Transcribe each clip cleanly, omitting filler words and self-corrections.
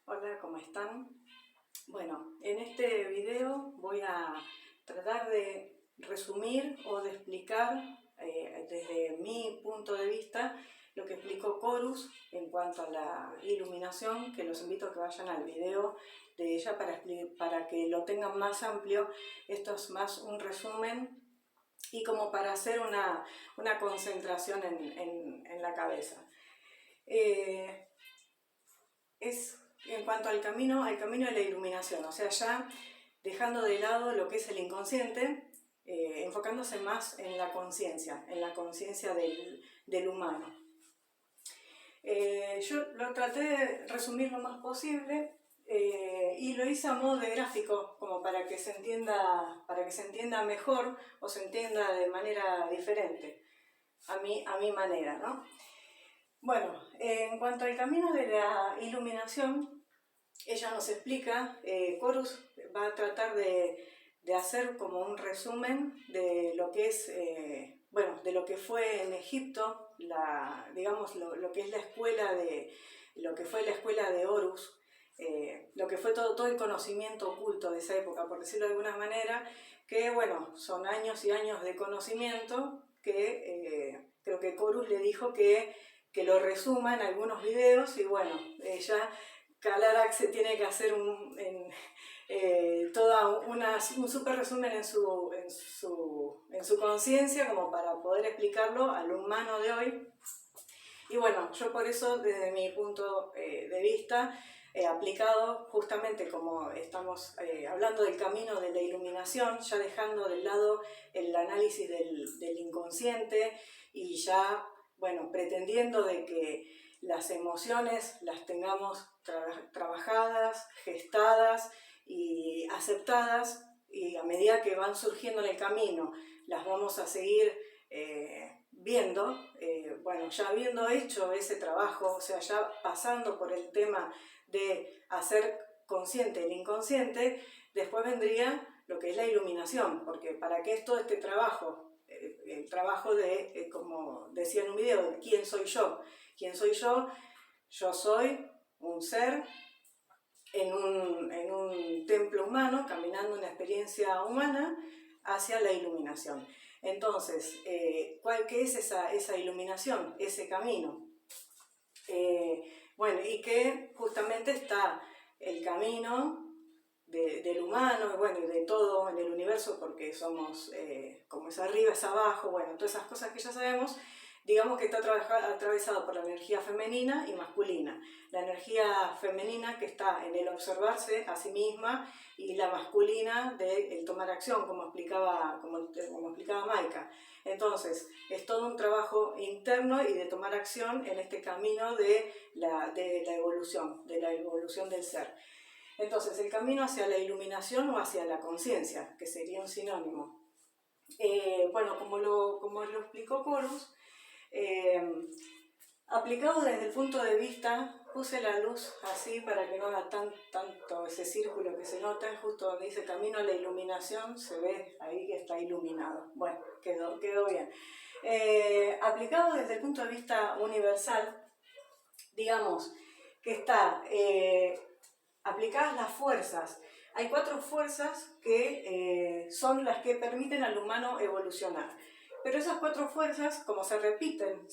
Hola, ¿cómo están? Bueno, en este video voy a tratar de resumir o de explicar desde mi punto de vista lo que explicó Corus en cuanto a la iluminación, que los invito a que vayan al video de ella para que lo tengan más amplio. Esto es más un resumen y como para hacer una concentración en la cabeza. Es en cuanto al camino de la iluminación, o sea, ya dejando de lado lo que es el inconsciente, enfocándose más en la conciencia del humano. Yo lo traté de resumir lo más posible y lo hice a modo de gráfico, como para que se entienda mejor o se entienda de manera diferente, a mi manera, ¿no? Bueno, en cuanto al camino de la iluminación, ella nos explica, Corus va a tratar de hacer como un resumen de lo que es, de lo que fue en Egipto, digamos, lo que es lo que fue la escuela de Horus, lo que fue todo el conocimiento oculto de esa época, por decirlo de alguna manera, que bueno, son años y años de conocimiento que creo que Corus le dijo que lo resuma en algunos videos y bueno, ella Calarac se tiene que hacer un super resumen en su conciencia como para poder explicarlo al humano de hoy. Y bueno, yo por eso desde mi punto de vista aplicado justamente como estamos hablando del camino de la iluminación, ya dejando de lado el análisis del inconsciente y ya, bueno, pretendiendo de que las emociones las tengamos trabajadas, gestadas y aceptadas, y a medida que van surgiendo en el camino las vamos a seguir viendo, bueno, ya habiendo hecho ese trabajo, o sea, ya pasando por el tema de hacer consciente el inconsciente, después vendría lo que es la iluminación, porque para qué es todo este trabajo, el trabajo de, como decía en un video, ¿quién soy yo? ¿Quién soy yo? Yo soy un ser en un templo humano, caminando una experiencia humana hacia la iluminación. Entonces, ¿qué es esa iluminación? Ese camino. Bueno, y que justamente está el camino del humano, bueno, y de todo en el universo, porque somos, como es arriba, es abajo, bueno, todas esas cosas que ya sabemos, digamos que está atravesado por la energía femenina y masculina. La energía femenina que está en el observarse a sí misma y la masculina del tomar acción, como explicaba Maika. Entonces, es todo un trabajo interno y de tomar acción en este camino de la evolución del ser. Entonces, el camino hacia la iluminación o hacia la conciencia, que sería un sinónimo. Bueno, como lo explicó Corus, aplicado desde el punto de vista, puse la luz así para que no haga tanto ese círculo que se nota, justo donde dice camino a la iluminación, se ve ahí que está iluminado. Bueno, quedó bien. Aplicado desde el punto de vista universal, digamos que está aplicadas las fuerzas. Hay 4 fuerzas que son las que permiten al humano evolucionar. Pero esas 4 fuerzas, como se repiten,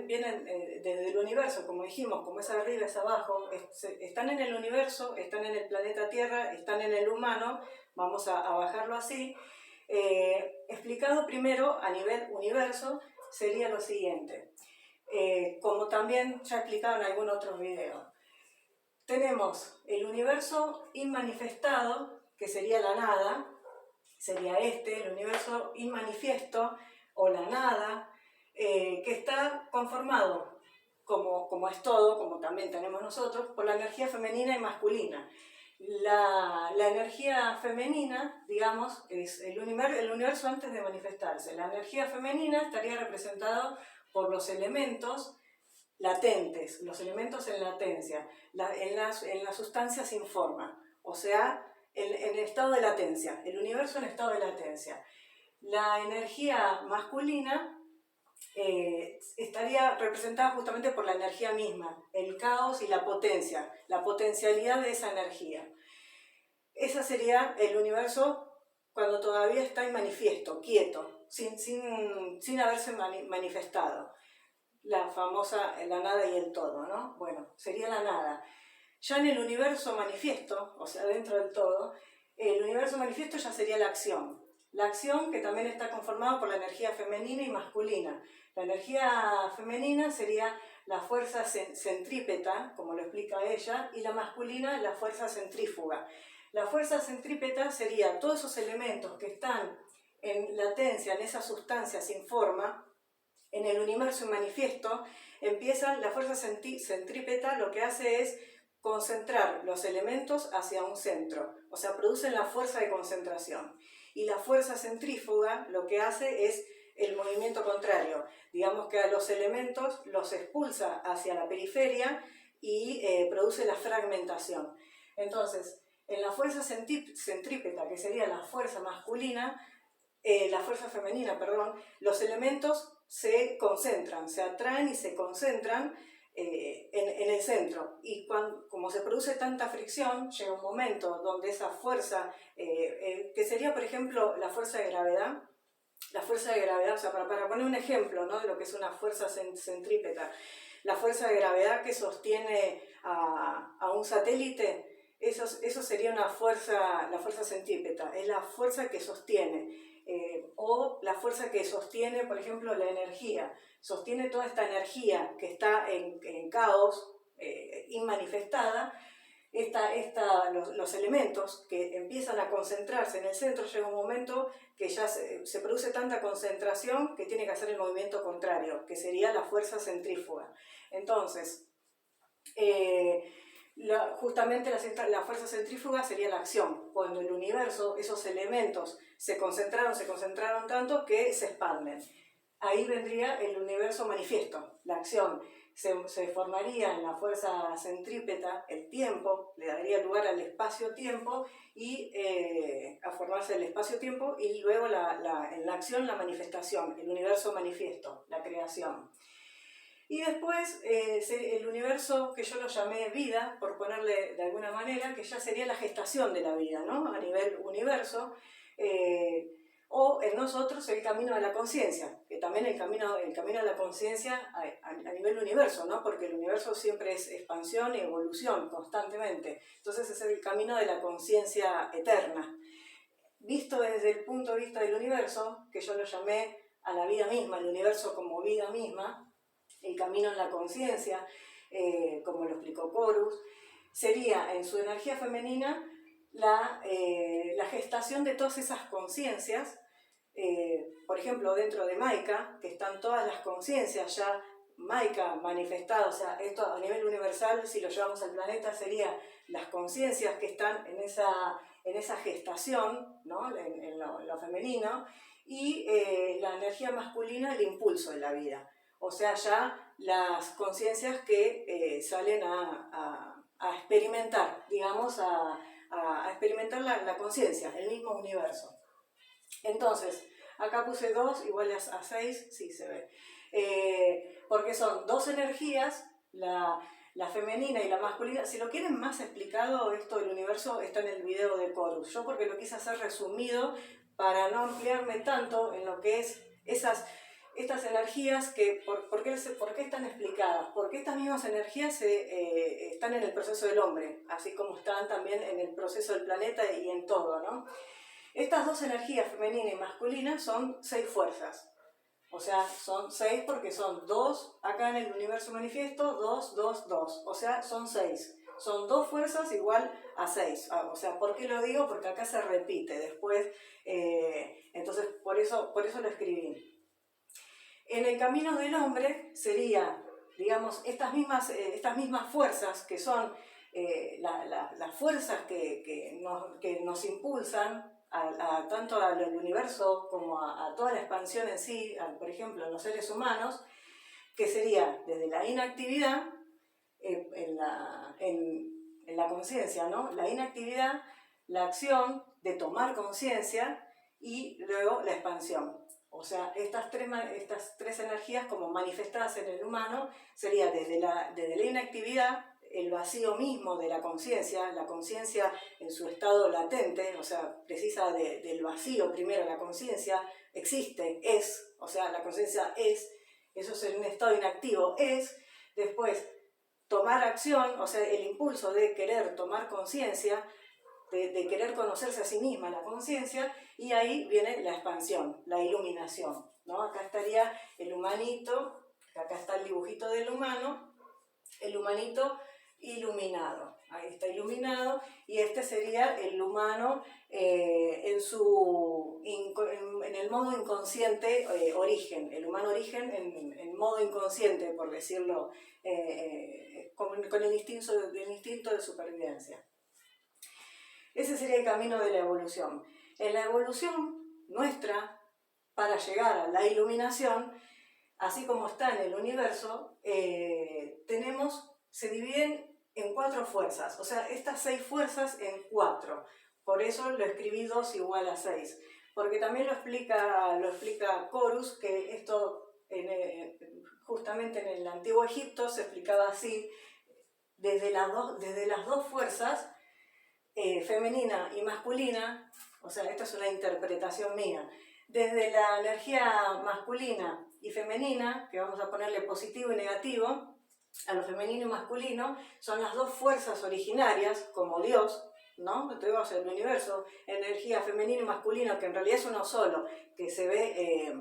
vienen desde el universo, como dijimos, como es arriba, es abajo, están en el universo, están en el planeta Tierra, están en el humano, vamos a bajarlo así. Explicado primero a nivel universo, sería lo siguiente, como también ya he explicado en algún otro video. Tenemos el universo inmanifestado, que sería la nada, sería el universo inmanifiesto o la nada, que está conformado, como es todo, como también tenemos nosotros, por la energía femenina y masculina. La energía femenina, digamos, es el universo antes de manifestarse. La energía femenina estaría representada por los elementos latentes, los elementos en latencia, en la sustancia sin forma, o sea, en estado de latencia, el universo en estado de latencia. La energía masculina estaría representada justamente por la energía misma, el caos y la potencialidad de esa energía. Ese sería el universo cuando todavía está en manifiesto, quieto, sin haberse manifestado. La famosa, la nada y el todo, ¿no? Bueno, sería la nada. Ya en el universo manifiesto, o sea, dentro del todo, el universo manifiesto ya sería la acción. La acción que también está conformada por la energía femenina y masculina. La energía femenina sería la fuerza centrípeta, como lo explica ella, y la masculina la fuerza centrífuga. La fuerza centrípeta sería todos esos elementos que están en latencia, en esa sustancia sin forma, en el universo manifiesto, empieza la fuerza centrípeta, lo que hace es concentrar los elementos hacia un centro, o sea, producen la fuerza de concentración. Y la fuerza centrífuga lo que hace es el movimiento contrario, digamos que a los elementos los expulsa hacia la periferia y produce la fragmentación. Entonces, en la fuerza centrípeta, que sería la fuerza masculina, la fuerza femenina, perdón, los elementos se concentran, se atraen y se concentran en el centro. Y como se produce tanta fricción, llega un momento donde esa fuerza, que sería por ejemplo la fuerza de gravedad, o sea, para poner un ejemplo, ¿no?, de lo que es una fuerza centrípeta, la fuerza de gravedad que sostiene a un satélite, eso sería la fuerza centrípeta, es la fuerza que sostiene. O la fuerza que sostiene, por ejemplo, la energía, sostiene toda esta energía que está en caos, inmanifestada. Los elementos que empiezan a concentrarse en el centro, llega un momento que ya se produce tanta concentración que tiene que hacer el movimiento contrario, que sería la fuerza centrífuga. Entonces, justamente la fuerza centrífuga sería la acción, cuando el universo, esos elementos se concentraron tanto que se expanden. Ahí vendría el universo manifiesto, la acción. Se formaría en la fuerza centrípeta el tiempo, le daría lugar al espacio-tiempo y a formarse el espacio-tiempo, y luego en la acción la manifestación, el universo manifiesto, la creación. Y después el universo, que yo lo llamé vida, por ponerle de alguna manera, que ya sería la gestación de la vida, ¿no?, a nivel universo, o en nosotros el camino de la conciencia, que también el camino de la conciencia a nivel universo, ¿no?, porque el universo siempre es expansión y evolución constantemente. Entonces es el camino de la conciencia eterna. Visto desde el punto de vista del universo, que yo lo llamé a la vida misma, el universo como vida misma, el camino en la conciencia, como lo explicó Corus, sería en su energía femenina la gestación de todas esas conciencias. Por ejemplo, dentro de Maika, que están todas las conciencias ya, Maika manifestada, o sea, esto a nivel universal, si lo llevamos al planeta, sería las conciencias que están en esa gestación, ¿no?, en lo femenino, y la energía masculina, el impulso de la vida. O sea, ya las conciencias que salen a experimentar, digamos, a experimentar la conciencia, el mismo universo. Entonces, acá puse 2 iguales a 6, sí se ve, porque son dos energías, la femenina y la masculina. Si lo quieren más explicado, esto del universo está en el video de Corus. Yo porque lo quise hacer resumido para no ampliarme tanto en lo que es estas energías, ¿por qué están explicadas? Porque estas mismas energías están en el proceso del hombre, así como están también en el proceso del planeta y en todo, ¿no? Estas dos energías, femenina y masculina, son 6 fuerzas. O sea, son 6 porque son 2 acá en el universo manifiesto, 2, 2, 2. O sea, son 6. Son 2 fuerzas igual a 6. O sea, ¿por qué lo digo? Porque acá se repite después. Entonces, por eso lo escribí. En el camino del hombre sería, digamos, estas mismas fuerzas que son las fuerzas que nos impulsan tanto al universo como a toda la expansión en sí, por ejemplo, en los seres humanos, que sería desde la inactividad en la conciencia, ¿no? La inactividad, la acción de tomar conciencia y luego la expansión. O sea, estas tres energías como manifestadas en el humano sería desde la inactividad, el vacío mismo de la conciencia en su estado latente, o sea, precisa del vacío primero, la conciencia existe, es, o sea, la conciencia es, eso es en un estado inactivo, es, después tomar acción, o sea, el impulso de querer tomar conciencia, de querer conocerse a sí misma, la conciencia, y ahí viene la expansión, la iluminación, ¿no? Acá estaría el humanito, acá está el dibujito del humano, el humanito iluminado, ahí está iluminado, y este sería el humano en el modo inconsciente origen, el humano origen en modo inconsciente, por decirlo, con el instinto de supervivencia. Ese sería el camino de la evolución. En la evolución nuestra, para llegar a la iluminación, así como está en el universo, se dividen en 4 fuerzas, o sea, estas 6 fuerzas en 4. Por eso lo escribí 2 igual a 6, porque también lo explica Corus, que esto justamente en el antiguo Egipto se explicaba así, desde las dos fuerzas, femenina y masculina, o sea, esta es una interpretación mía, desde la energía masculina y femenina, que vamos a ponerle positivo y negativo, a lo femenino y masculino, son las 2 fuerzas originarias, como Dios, ¿no? Tenemos el universo, energía femenina y masculina, que en realidad es uno solo, que se ve,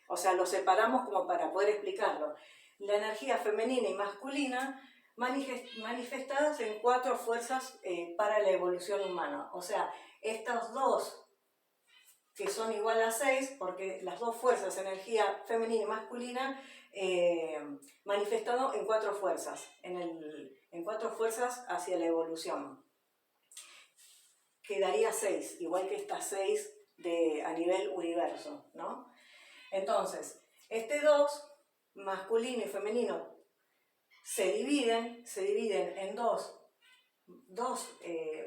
o sea, lo separamos como para poder explicarlo. La energía femenina y masculina manifestadas en 4 fuerzas para la evolución humana. O sea, estas 2 que son igual a 6, porque las 2 fuerzas, energía femenina y masculina, manifestado en 4 fuerzas, en 4 fuerzas hacia la evolución. Quedaría 6, igual que estas 6 a nivel universo, ¿no? Entonces, este 2, masculino y femenino, se dividen en dos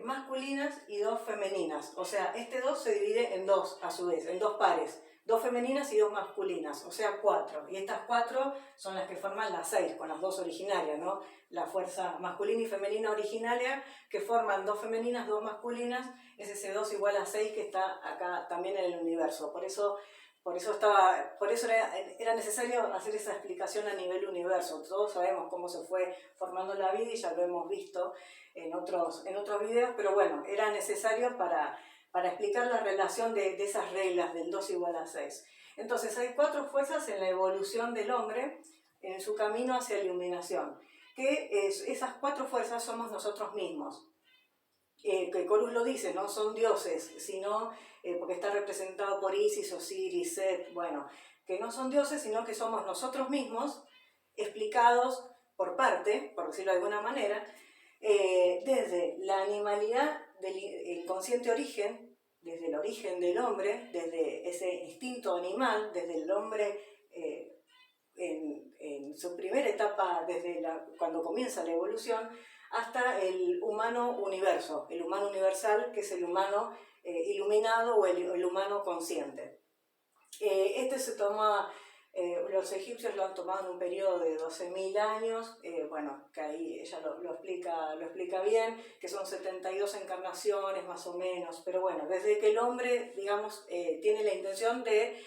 masculinas y 2 femeninas. O sea, este 2 se divide en 2 a su vez, en 2 pares. 2 femeninas y 2 masculinas, o sea 4. Y estas 4 son las que forman las 6, con las 2 originarias, ¿no? La fuerza masculina y femenina originaria, que forman 2 femeninas, 2 masculinas, es ese 2 igual a 6 que está acá también en el universo. Por eso era necesario hacer esa explicación a nivel universo. Todos sabemos cómo se fue formando la vida y ya lo hemos visto en otros videos, pero bueno, era necesario para explicar la relación de esas reglas del 2 igual a 6. Entonces hay 4 fuerzas en la evolución del hombre en su camino hacia la iluminación, que esas 4 fuerzas somos nosotros mismos. Que Corus lo dice, no son dioses, sino porque está representado por Isis, Osiris, Set, bueno, que no son dioses, sino que somos nosotros mismos, explicados por parte, por decirlo de alguna manera, desde la animalidad del inconsciente origen, desde el origen del hombre, desde ese instinto animal, desde el hombre en su primera etapa, cuando comienza la evolución, hasta el humano universo, el humano universal, que es el humano iluminado o el humano consciente. Este se toma, los egipcios lo han tomado en un periodo de 12.000 años, bueno, que ahí ella lo explica bien, que son 72 encarnaciones más o menos, pero bueno, desde que el hombre, digamos, tiene la intención de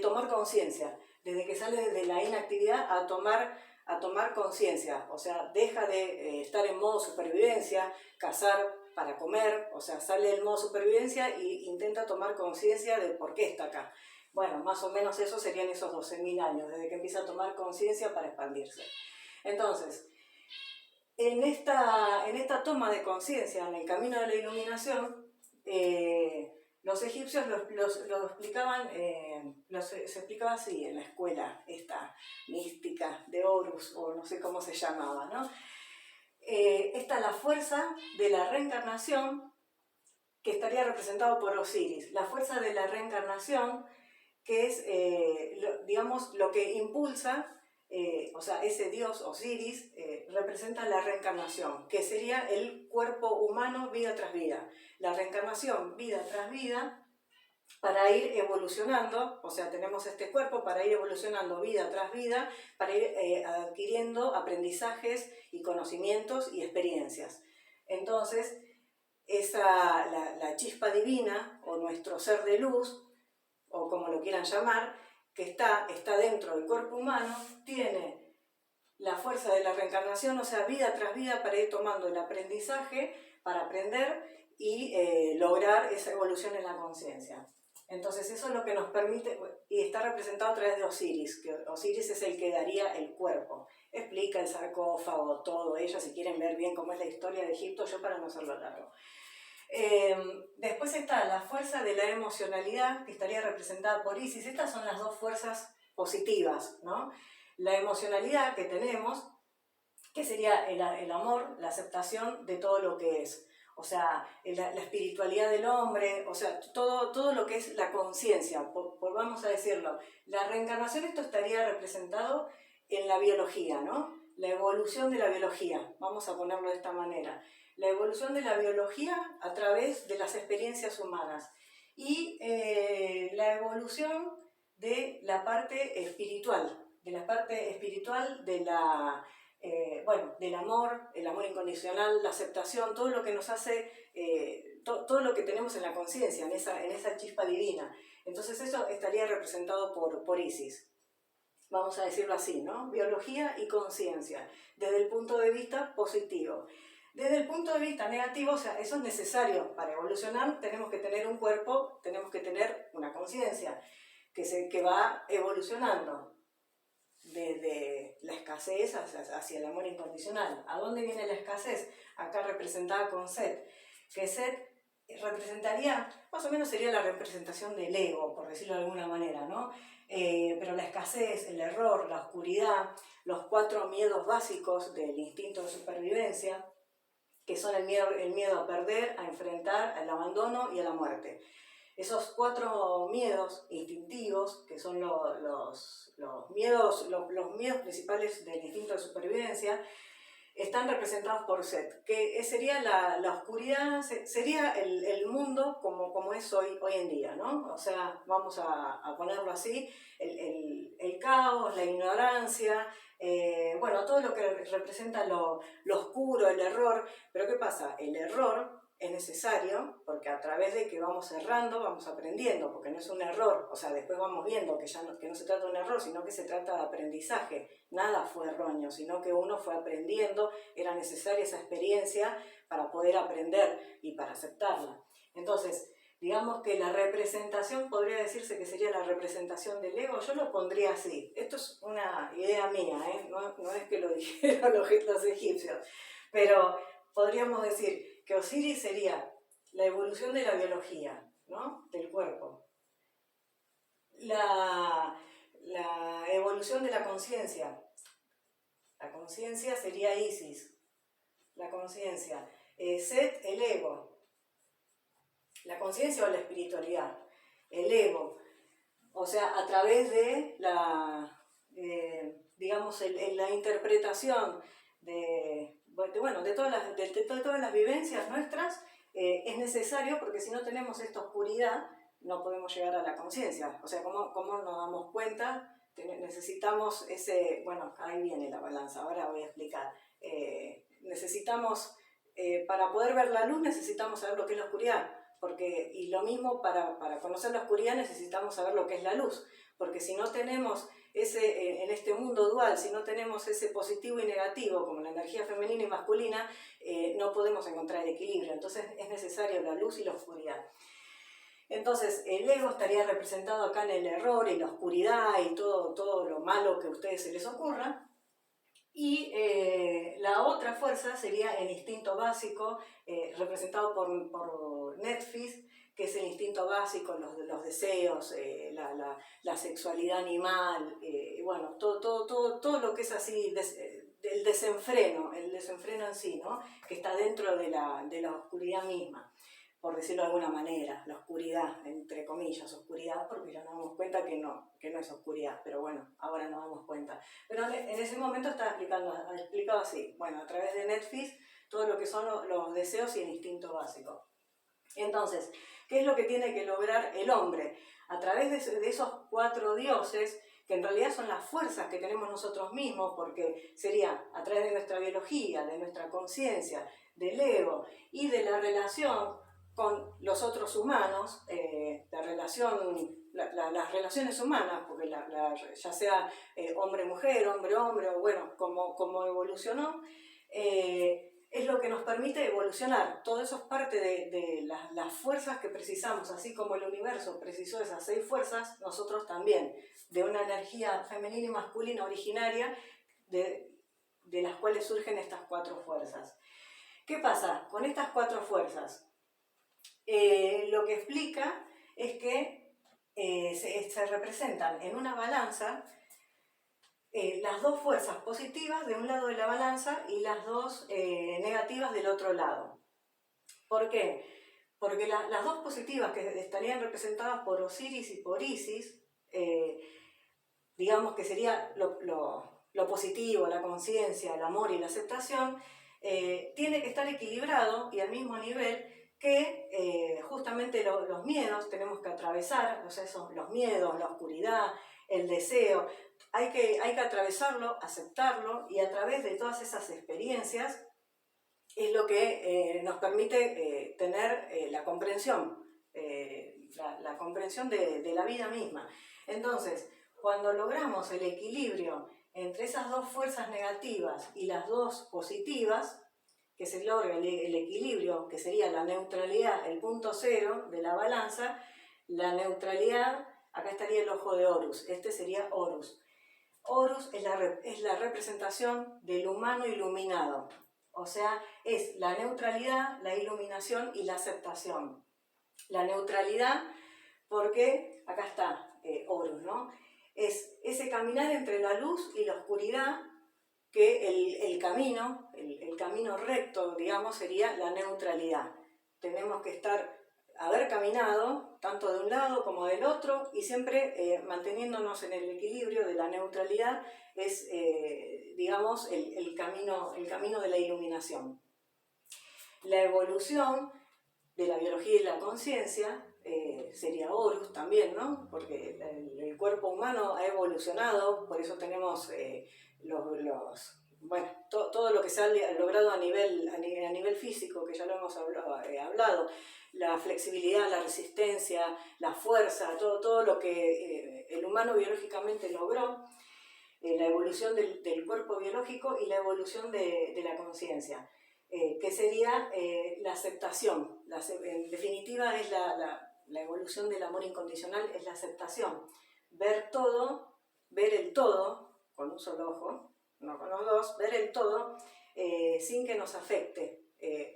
tomar conciencia, desde que sale desde la inactividad a tomar conciencia, o sea, deja de estar en modo supervivencia, cazar para comer, o sea, sale del modo supervivencia e intenta tomar conciencia de por qué está acá. Bueno, más o menos eso serían esos 12.000 años, desde que empieza a tomar conciencia para expandirse. Entonces, en esta toma de conciencia, en el camino de la iluminación, los egipcios lo explicaban, se explicaba así en la escuela esta mística de Horus, o no sé cómo se llamaba, ¿no? Esta es la fuerza de la reencarnación, que estaría representado por Osiris. La fuerza de la reencarnación, que es, digamos, lo que impulsa, o sea, ese dios Osiris representa la reencarnación, que sería el cuerpo humano vida tras vida. La reencarnación, vida tras vida, para ir evolucionando, o sea, tenemos este cuerpo para ir evolucionando vida tras vida, para ir adquiriendo aprendizajes y conocimientos y experiencias. Entonces, la chispa divina, o nuestro ser de luz, o como lo quieran llamar, que está dentro del cuerpo humano, tiene la fuerza de la reencarnación, o sea, vida tras vida, para ir tomando el aprendizaje, para aprender y lograr esa evolución en la conciencia. Entonces eso es lo que nos permite, y está representado a través de Osiris, que Osiris es el que daría el cuerpo. Explica el sarcófago, todo ello, si quieren ver bien cómo es la historia de Egipto, yo para no hacerlo largo. Después está la fuerza de la emocionalidad, que estaría representada por Isis. Estas son las dos fuerzas positivas, ¿no? La emocionalidad que tenemos, que sería el amor, la aceptación de todo lo que es. O sea, la espiritualidad del hombre, o sea, todo lo que es la conciencia, vamos a decirlo. La reencarnación, esto estaría representado en la biología, ¿no? La evolución de la biología, vamos a ponerlo de esta manera. La evolución de la biología a través de las experiencias humanas. Y la evolución de la parte espiritual, de la... del amor, el amor incondicional, la aceptación, todo lo que nos hace, todo lo que tenemos en la conciencia, en esa chispa divina. Entonces eso estaría representado por Isis. Vamos a decirlo así, ¿no? Biología y conciencia, desde el punto de vista positivo. Desde el punto de vista negativo, o sea, eso es necesario para evolucionar, tenemos que tener un cuerpo, tenemos que tener una conciencia que va evolucionando desde la escasez hacia el amor incondicional. ¿A dónde viene la escasez? Acá representada con Set, que Set representaría, más o menos sería la representación del ego, por decirlo de alguna manera, ¿no? Pero la escasez, el error, la oscuridad, los 4 miedos básicos del instinto de supervivencia, que son el miedo a perder, a enfrentar, al abandono y a la muerte. Esos 4 miedos instintivos, que son los miedos principales del instinto de supervivencia, están representados por Set, que sería la oscuridad, sería el mundo como es hoy en día, ¿no? O sea, vamos a ponerlo así, el caos, la ignorancia, bueno, todo lo que representa lo oscuro, el error. Pero ¿qué pasa? El error es necesario porque a través de que vamos errando, vamos aprendiendo, porque no es un error, o sea, después vamos viendo que no se trata de un error, sino que se trata de aprendizaje. Nada fue erróneo, sino que uno fue aprendiendo, era necesaria esa experiencia para poder aprender y para aceptarla. Entonces, digamos que la representación, podría decirse que sería la representación del ego, yo lo pondría así. Esto es una idea mía, no es que lo dijeron los egipcios, pero podríamos decir que Osiris sería la evolución de la biología, ¿no? Del cuerpo. La evolución de la conciencia. La conciencia sería Isis. La conciencia. Set, el ego. La conciencia o la espiritualidad. El ego. O sea, a través de digamos, la interpretación de todas las vivencias nuestras, es necesario, porque si no tenemos esta oscuridad, no podemos llegar a la conciencia. O sea, ¿cómo nos damos cuenta? Necesitamos bueno, ahí viene la balanza, ahora voy a explicar. Para poder ver la luz, necesitamos saber lo que es la oscuridad. Y lo mismo, para conocer la oscuridad necesitamos saber lo que es la luz. Porque si no tenemos en este mundo dual, si no tenemos ese positivo y negativo, como la energía femenina y masculina, no podemos encontrar el equilibrio. Entonces es necesario la luz y la oscuridad. Entonces el ego estaría representado acá en el error y la oscuridad y todo lo malo que a ustedes se les ocurra. Y la otra fuerza sería el instinto básico, representado por Netflix, que es el instinto básico, los deseos, la sexualidad animal, bueno, todo lo que es así, el desenfreno en sí, ¿no? Que está dentro de la oscuridad misma, por decirlo de alguna manera, la oscuridad, entre comillas, oscuridad, porque ya nos damos cuenta que no es oscuridad, pero bueno, ahora nos damos cuenta. Pero en ese momento estaba explicado así, bueno, a través de Netflix, todo lo que son los deseos y el instinto básico. Entonces, ¿qué es lo que tiene que lograr el hombre? A través de esos 4 dioses, que en realidad son las fuerzas que tenemos nosotros mismos, porque sería a través de nuestra biología, de nuestra conciencia, del ego y de la relación con los otros humanos, las relaciones humanas, porque ya sea hombre-mujer, hombre-hombre, o bueno, como evolucionó, es lo que nos permite evolucionar. Todo eso es parte de las fuerzas que precisamos, así como el universo precisó esas 6 fuerzas, nosotros también, de una energía femenina y masculina originaria, de las cuales surgen estas 4 fuerzas. ¿Qué pasa con estas 4 fuerzas? Lo que explica es que se representan en una balanza las 2 fuerzas positivas de un lado de la balanza y las 2 negativas del otro lado. ¿Por qué? Porque las 2 positivas que estarían representadas por Osiris y por Isis, digamos que sería lo positivo, la conciencia, el amor y la aceptación, tiene que estar equilibrado y al mismo nivel que justamente los miedos tenemos que atravesar, o sea, los miedos, la oscuridad, el deseo, hay que atravesarlo, aceptarlo, y a través de todas esas experiencias es lo que nos permite tener la comprensión, la comprensión de la vida misma. Entonces, cuando logramos el equilibrio entre esas 2 fuerzas negativas y las 2 positivas, que se logra el equilibrio, que sería la neutralidad, el punto cero de la balanza, la neutralidad, acá estaría el ojo de Horus, este sería Horus. Horus es la representación del humano iluminado, o sea, es la neutralidad, la iluminación y la aceptación. La neutralidad, porque acá está Horus, ¿no? Es ese caminar entre la luz y la oscuridad, que el camino recto, digamos, sería la neutralidad. Tenemos que haber caminado tanto de un lado como del otro, y siempre manteniéndonos en el equilibrio de la neutralidad, es, digamos, el camino de la iluminación. La evolución de la biología y la conciencia sería Horus también, ¿no? Porque el cuerpo humano ha evolucionado, por eso tenemos todo lo que se ha logrado a nivel físico, que ya lo hemos hablado, la flexibilidad, la resistencia, la fuerza, todo lo que el humano biológicamente logró, la evolución del cuerpo biológico y la evolución de la conciencia. Que sería la aceptación. En definitiva, es la evolución del amor incondicional, es la aceptación. Ver el todo, con un solo ojo, no con los 2, ver el todo sin que nos afecte.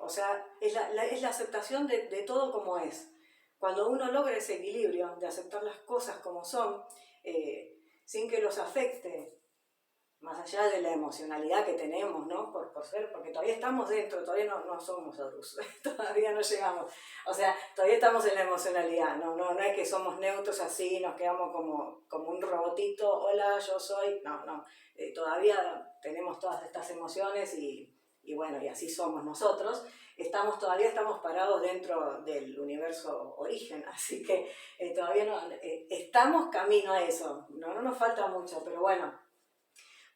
O sea, es la aceptación de todo como es. Cuando uno logra ese equilibrio de aceptar las cosas como son, sin que los afecte, más allá de la emocionalidad que tenemos, ¿no? Porque todavía estamos dentro, todavía no somos Horus, todavía no llegamos. O sea, todavía estamos en la emocionalidad, no es que somos neutros así, nos quedamos como un robotito, hola, yo soy, no. Todavía tenemos todas estas emociones y bueno, y así somos nosotros. Todavía estamos parados dentro del universo origen, así que todavía no, estamos camino a eso, no nos falta mucho, pero bueno.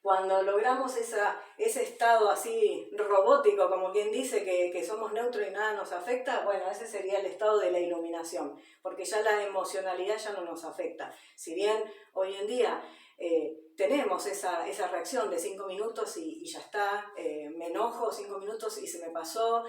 Cuando logramos ese estado así robótico, como quien dice que somos neutros y nada nos afecta, bueno, ese sería el estado de la iluminación, porque ya la emocionalidad ya no nos afecta. Si bien hoy en día tenemos esa reacción de 5 minutos y ya está, me enojo 5 minutos y se me pasó,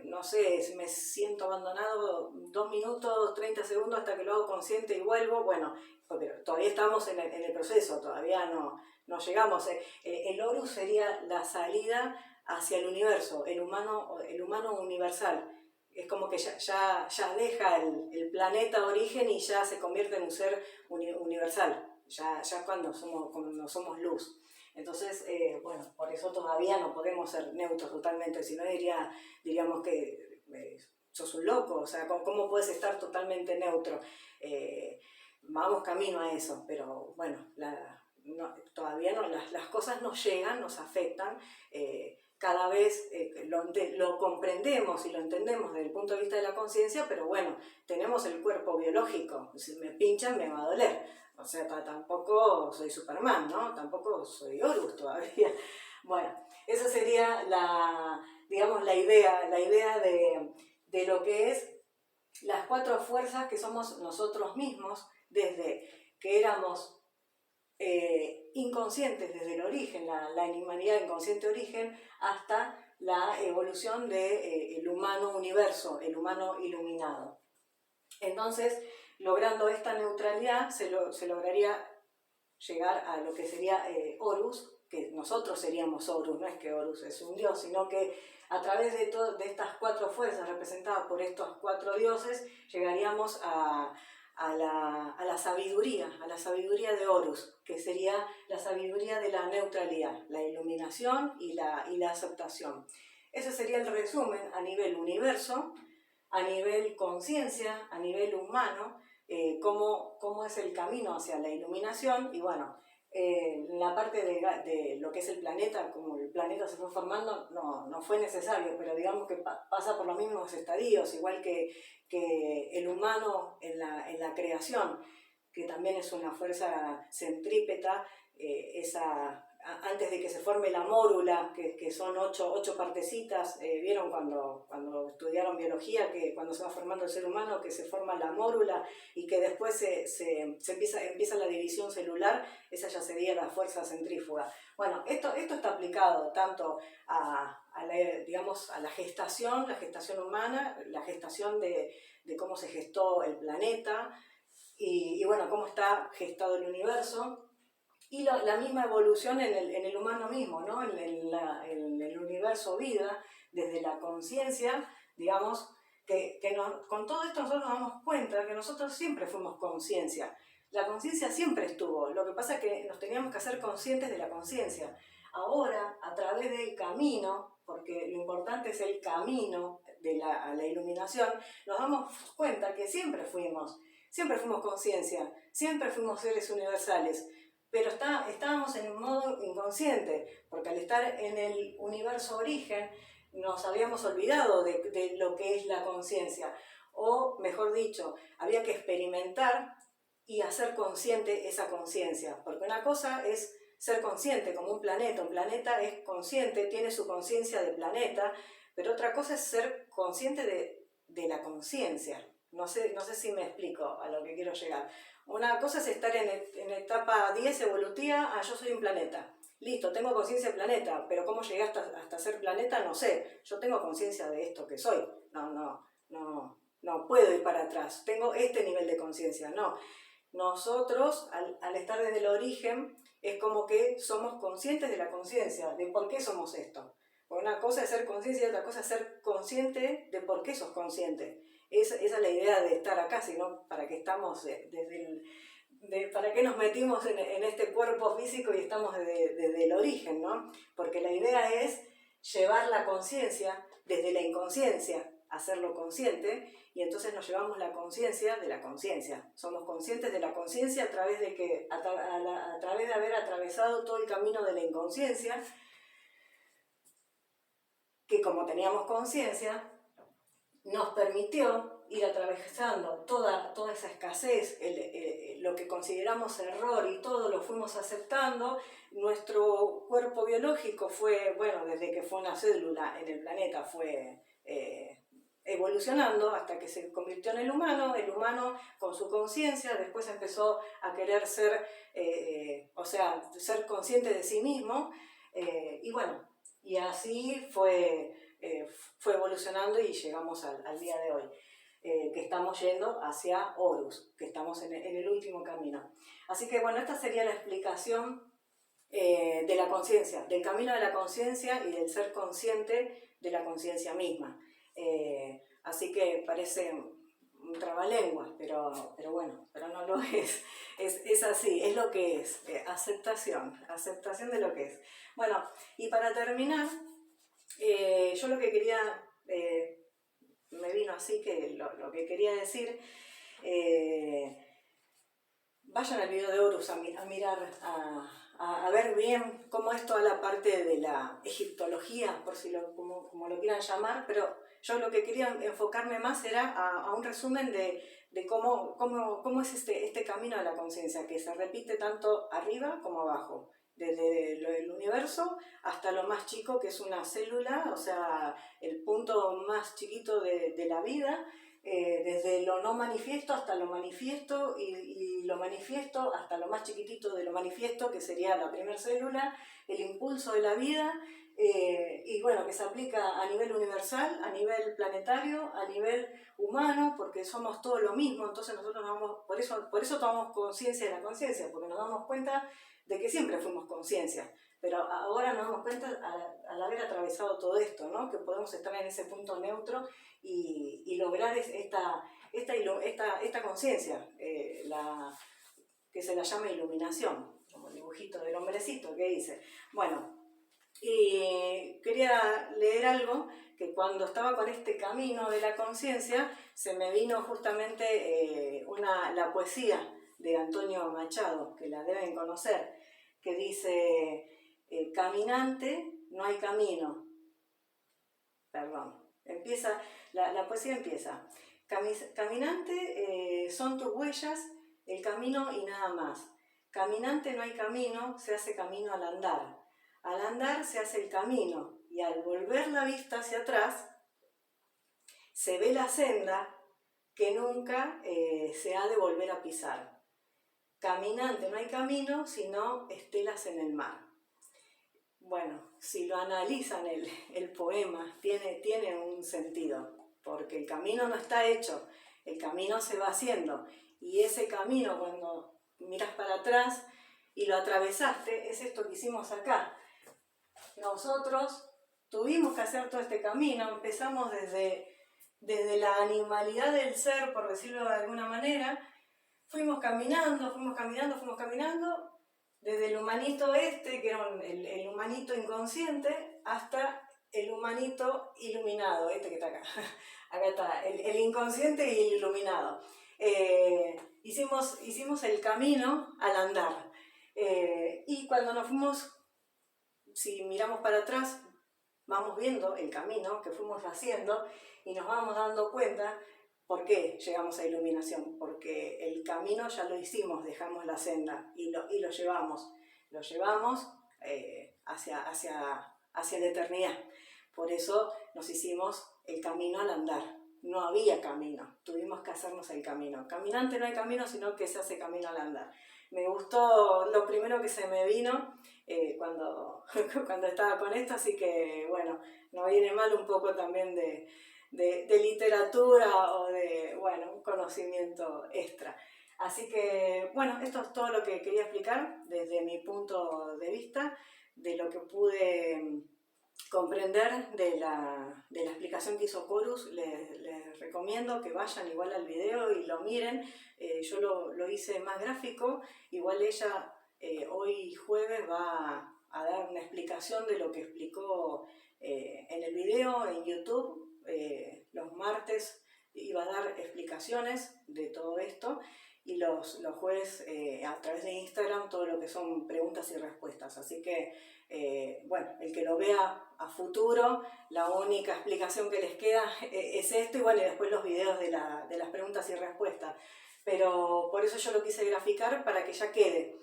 no sé, me siento abandonado 2 minutos, 30 segundos hasta que lo hago consciente y vuelvo, bueno, pero todavía estamos en el proceso, todavía no llegamos. El Horus sería la salida hacia el universo, el humano universal. Es como que ya deja el planeta origen y ya se convierte en un ser universal, ya cuando somos luz. Entonces, bueno, por eso todavía no podemos ser neutros totalmente, si no diríamos que sos un loco, o sea, ¿cómo puedes estar totalmente neutro? Vamos camino a eso, pero bueno, todavía no, las cosas nos llegan, nos afectan, cada vez lo comprendemos y lo entendemos desde el punto de vista de la conciencia, pero bueno, tenemos el cuerpo biológico, si me pinchan me va a doler, o sea, tampoco soy Superman, ¿no? Tampoco soy Horus todavía. Bueno, esa sería digamos, la idea de lo que es las 4 fuerzas que somos nosotros mismos desde que éramos inconscientes desde el origen, la animalidad inconsciente origen, hasta la evolución del humano universo, el humano iluminado. Entonces, logrando esta neutralidad, se lograría llegar a lo que sería Horus, que nosotros seríamos Horus, no es que Horus es un dios, sino que a través de estas 4 fuerzas representadas por estos 4 dioses, llegaríamos a la sabiduría de Horus, que sería la sabiduría de la neutralidad, la iluminación y la aceptación. Ese sería el resumen a nivel universo, a nivel conciencia, a nivel humano, cómo es el camino hacia la iluminación. Y bueno, la parte de lo que es el planeta, como el planeta se fue formando, no fue necesario, pero digamos que pasa por los mismos estadios, igual que el humano en la creación, que también es una fuerza centrípeta, antes de que se forme la mórula, que son 8 partecitas, vieron cuando estudiaron biología, que cuando se va formando el ser humano, que se forma la mórula y que después se empieza la división celular, esa ya sería la fuerza centrífuga. Bueno, esto está aplicado tanto a la gestación humana, la gestación de cómo se gestó el planeta y bueno, cómo está gestado el universo. Y la misma evolución en el humano mismo, ¿no? En el universo vida, desde la conciencia, digamos, con todo esto nosotros nos damos cuenta que nosotros siempre fuimos conciencia. La conciencia siempre estuvo, lo que pasa es que nos teníamos que hacer conscientes de la conciencia. Ahora, a través del camino, porque lo importante es el camino a la iluminación, nos damos cuenta que siempre fuimos conciencia, siempre fuimos seres universales. Pero estábamos en un modo inconsciente, porque al estar en el universo origen nos habíamos olvidado de lo que es la conciencia, o mejor dicho, había que experimentar y hacer consciente esa conciencia, porque una cosa es ser consciente como un planeta es consciente, tiene su conciencia de planeta, pero otra cosa es ser consciente de la conciencia. No sé si me explico a lo que quiero llegar. Una cosa es estar en etapa 10 evolutiva, yo soy un planeta. Listo, tengo conciencia de planeta, pero cómo llegué hasta ser planeta no sé. Yo tengo conciencia de esto que soy. No puedo ir para atrás. Tengo este nivel de conciencia, no. Nosotros, al estar desde el origen, es como que somos conscientes de la conciencia, de por qué somos esto. Una cosa es ser consciencia y otra cosa es ser consciente de por qué sos consciente. Esa es la idea de estar acá, sino para qué estamos para qué nos metimos en este cuerpo físico y estamos desde el origen, ¿no? Porque la idea es llevar la conciencia desde la inconsciencia, hacerlo consciente, y entonces nos llevamos la conciencia de la conciencia. Somos conscientes de la conciencia a través de a través de haber atravesado todo el camino de la inconsciencia, que como teníamos conciencia, nos permitió ir atravesando toda esa escasez, lo que consideramos error y todo lo fuimos aceptando. Nuestro cuerpo biológico fue, bueno, desde que fue una célula en el planeta, fue evolucionando hasta que se convirtió en el humano con su conciencia, después empezó a querer ser consciente de sí mismo, y bueno, y así fue evolucionando y llegamos al día de hoy, que estamos yendo hacia Horus, que estamos en el último camino. Así que bueno, esta sería la explicación de la conciencia, del camino de la conciencia y del ser consciente de la conciencia misma. Así que parece un trabalenguas, pero bueno, pero no lo es. Es así, es lo que es, aceptación de lo que es. Bueno, y para terminar, yo lo que quería, me vino así que lo que quería decir, vayan al video de Horus a mirar, a ver bien cómo es toda la parte de la egiptología, por si como lo quieran llamar, pero yo lo que quería enfocarme más era a un resumen de cómo es este camino de la conciencia, que se repite tanto arriba como abajo, desde el universo hasta lo más chico, que es una célula, o sea, el punto más chiquito de la vida, desde lo no manifiesto hasta lo manifiesto y lo manifiesto hasta lo más chiquitito de lo manifiesto, que sería la primera célula, el impulso de la vida, y bueno, que se aplica a nivel universal, a nivel planetario, a nivel humano, porque somos todo lo mismo. Entonces nosotros por eso tomamos conciencia de la conciencia, porque nos damos cuenta de que siempre fuimos conciencia, pero ahora nos damos cuenta al haber atravesado todo esto, ¿no? Que podemos estar en ese punto neutro y lograr esta conciencia, que se la llama iluminación, como el dibujito del hombrecito que dice. Bueno, y quería leer algo que cuando estaba con este camino de la conciencia se me vino justamente la poesía de Antonio Machado, que la deben conocer, que dice, caminante no hay camino, perdón, la poesía empieza, caminante son tus huellas, el camino y nada más, caminante no hay camino, se hace camino al andar se hace el camino, y al volver la vista hacia atrás se ve la senda que nunca se ha de volver a pisar. Caminante no hay camino, sino estelas en el mar. Bueno, si lo analizan el poema, tiene un sentido, porque el camino no está hecho, el camino se va haciendo, y ese camino cuando miras para atrás y lo atravesaste, es esto que hicimos acá. Nosotros tuvimos que hacer todo este camino, empezamos desde la animalidad del ser, por decirlo de alguna manera, fuimos caminando, desde el humanito que era el humanito inconsciente, hasta el humanito iluminado, que está acá. Acá está, el inconsciente y el iluminado. Hicimos el camino al andar. Y cuando nos fuimos, si miramos para atrás, vamos viendo el camino que fuimos haciendo y nos vamos dando cuenta por qué llegamos a iluminación, porque el camino ya lo hicimos, dejamos la senda y lo llevamos hacia la eternidad. Por eso nos hicimos el camino al andar. No había camino, tuvimos que hacernos el camino. Caminante no hay camino, sino que se hace camino al andar. Me gustó lo primero que se me vino cuando estaba con esto, así que bueno, no viene mal un poco también de literatura o de, bueno, un conocimiento extra. Así que bueno, esto es todo lo que quería explicar desde mi punto de vista, de lo que pude comprender de la explicación que hizo Horus. Les recomiendo que vayan igual al video y lo miren. Yo lo hice más gráfico, igual ella hoy jueves va a dar una explicación de lo que explicó en el video en YouTube. Los martes iba a dar explicaciones de todo esto y los jueves a través de Instagram todo lo que son preguntas y respuestas. Así que bueno, el que lo vea a futuro, la única explicación que les queda es esto, y bueno, y después los videos de las preguntas y respuestas. Pero por eso yo lo quise graficar para que ya quede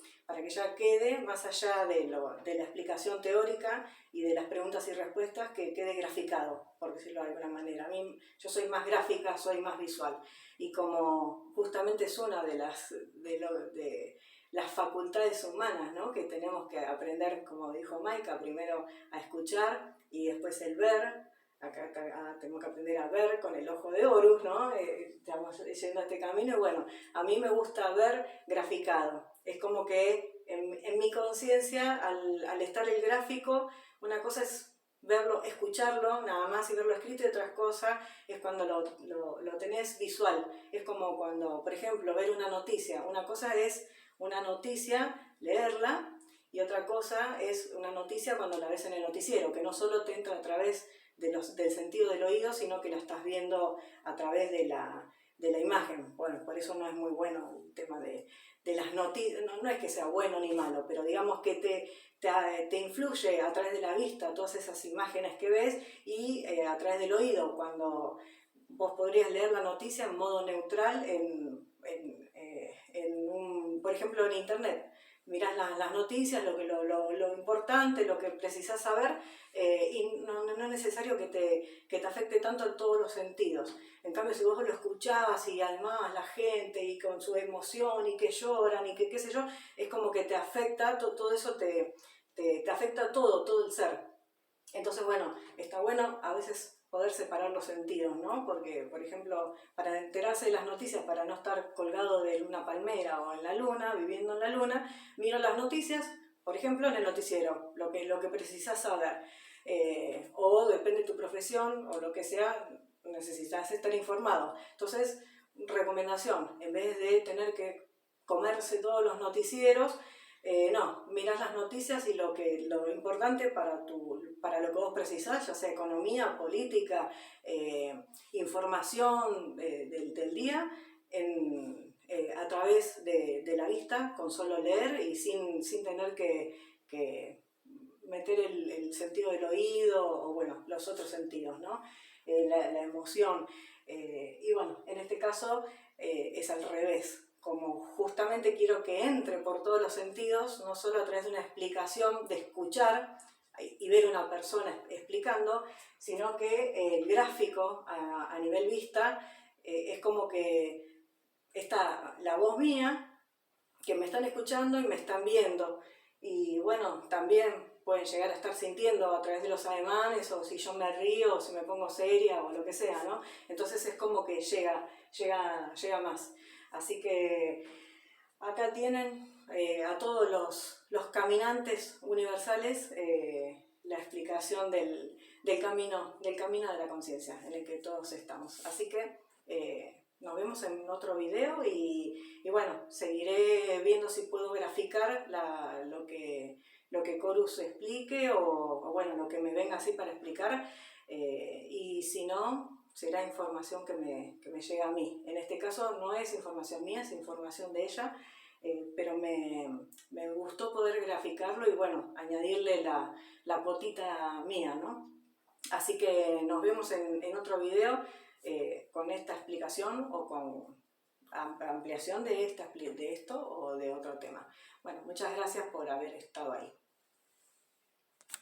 más allá de la explicación teórica y de las preguntas y respuestas, que quede graficado, por decirlo de alguna manera. Yo soy más gráfica, soy más visual, y como justamente es una de las facultades humanas, ¿no? Que tenemos que aprender, como dijo Maika, primero a escuchar y después el ver. Acá tenemos que aprender a ver con el ojo de Horus, ¿no? Estamos yendo a este camino y bueno, a mí me gusta ver graficado. Es como que en mi conciencia, al estar el gráfico, una cosa es verlo, escucharlo nada más y verlo escrito, y otra cosa es cuando lo tenés visual. Es como cuando, por ejemplo, ver una noticia. Una cosa es una noticia, leerla, y otra cosa es una noticia cuando la ves en el noticiero, que no solo te entra a través del sentido del oído, sino que la estás viendo a través de de la imagen. Bueno, por eso no es muy bueno el tema de las noticias, no es que sea bueno ni malo, pero digamos que te influye a través de la vista todas esas imágenes que ves y a través del oído, cuando vos podrías leer la noticia en modo neutral por ejemplo, en internet. Mirás las noticias, lo importante, lo que precisás saber, y no es necesario que te afecte tanto en todos los sentidos. En cambio, si vos lo escuchás y además la gente y con su emoción y que lloran y que qué sé yo, es como que te afecta, todo eso te afecta todo el ser. Entonces, bueno, está bueno a veces poder separar los sentidos, ¿no? Porque, por ejemplo, para enterarse de las noticias, para no estar colgado de una palmera o en la luna, viviendo en la luna, miro las noticias, por ejemplo, en el noticiero, lo que precisas saber. O depende de tu profesión o lo que sea, necesitas estar informado. Entonces, recomendación, en vez de tener que comerse todos los noticieros, no, mirás las noticias y lo importante para lo que vos precisás, ya sea economía, política, información del día, a través de la vista, con solo leer y sin tener que meter el sentido del oído o bueno, los otros sentidos, ¿no? La emoción. Y bueno, en este caso es al revés. Como justamente quiero que entre por todos los sentidos, no solo a través de una explicación, de escuchar y ver una persona explicando, sino que el gráfico a nivel vista es como que está la voz mía, que me están escuchando y me están viendo. Y bueno, también pueden llegar a estar sintiendo a través de los ademanes, o si yo me río, o si me pongo seria, o lo que sea, ¿no? Entonces es como que llega más. Así que acá tienen a todos los caminantes universales la explicación del camino de la conciencia en el que todos estamos. Así que nos vemos en otro video y bueno, seguiré viendo si puedo graficar lo que Corus explique o bueno, lo que me venga así para explicar, y si no, será información que me llega a mí. En este caso no es información mía, es información de ella, pero me gustó poder graficarlo y bueno, añadirle la potita mía, ¿no? Así que nos vemos en otro video con esta explicación o con ampliación de esto o de otro tema. Bueno, muchas gracias por haber estado ahí.